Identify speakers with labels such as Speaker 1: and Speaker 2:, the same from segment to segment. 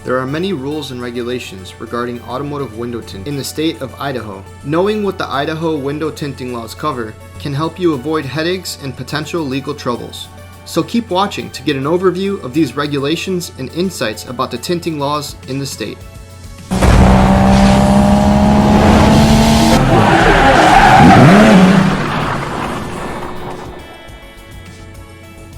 Speaker 1: there are many rules and regulations regarding automotive window tint in the state of Idaho. Knowing what the Idaho window tinting laws cover can help you avoid headaches and potential legal troubles. So keep watching to get an overview of these regulations and insights about the tinting laws in the state.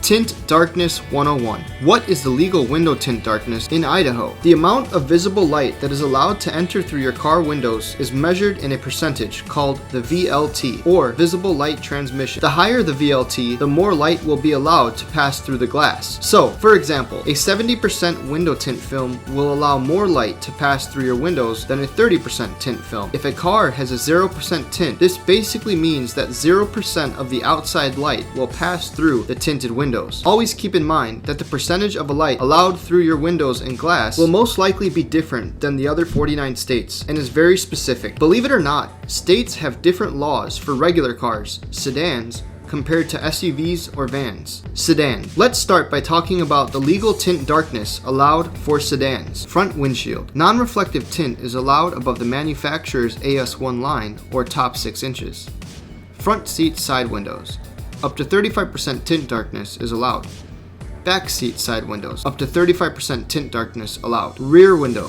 Speaker 1: Tint Darkness 101. What is the legal window tint darkness in Idaho? The amount of visible light that is allowed to enter through your car windows is measured in a percentage called the VLT, or visible light transmission. The higher the VLT, the more light will be allowed to pass through the glass. So, for example, a 70% window tint film will allow more light to pass through your windows than a 30% tint film. If a car has a 0% tint, this basically means that 0% of the outside light will pass through the tinted windows. Always keep in mind that the percentage of a light allowed through your windows and glass will most likely be different than the other 49 states and is very specific. Believe it or not, states have different laws for regular cars, sedans, compared to SUVs or vans. Sedan. Let's start by talking about the legal tint darkness allowed for sedans. Front windshield. Non-reflective tint is allowed above the manufacturer's AS1 line or top 6 inches. Front seat side windows. Up to 35% tint darkness is allowed. Back seat side windows. Up to 35% tint darkness allowed. Rear window.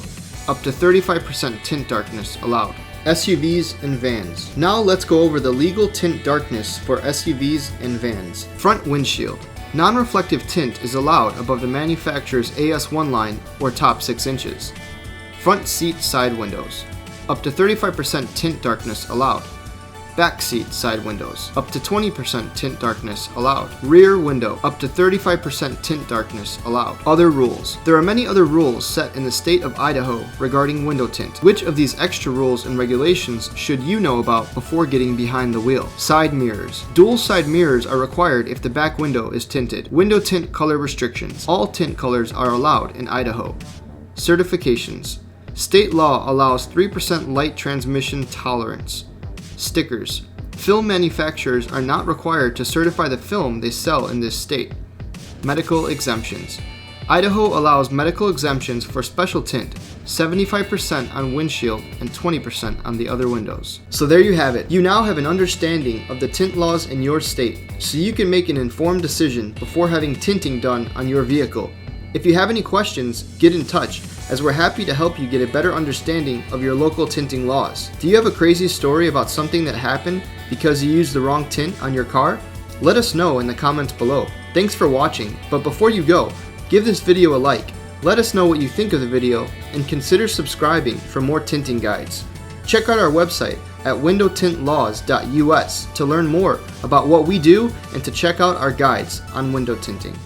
Speaker 1: Up to 35% tint darkness allowed. SUVs and vans. Now let's go over the legal tint darkness for SUVs and vans. Front windshield. Non-reflective tint is allowed above the manufacturer's AS1 line or top 6 inches. Front seat side windows. Up to 35% tint darkness allowed. Back seat side windows. Up to 20% tint darkness allowed. Rear window. Up to 35% tint darkness allowed. Other rules. There are many other rules set in the state of Idaho regarding window tint. Which of these extra rules and regulations should you know about before getting behind the wheel? Side mirrors. Dual side mirrors are required if the back window is tinted. Window tint color restrictions. All tint colors are allowed in Idaho. Certifications. State law allows 3% light transmission tolerance. Stickers. Film manufacturers are not required to certify the film they sell in this state. Medical exemptions. Idaho allows medical exemptions for special tint, 75% on windshield and 20% on the other windows. So there you have it. You now have an understanding of the tint laws in your state, so you can make an informed decision before having tinting done on your vehicle. If you have any questions, get in touch, as we're happy to help you get a better understanding of your local tinting laws. Do you have a crazy story about something that happened because you used the wrong tint on your car? Let us know in the comments below. Thanks for watching, but before you go, give this video a like, let us know what you think of the video, and consider subscribing for more tinting guides. Check out our website at windowtintlaws.us to learn more about what we do and to check out our guides on window tinting.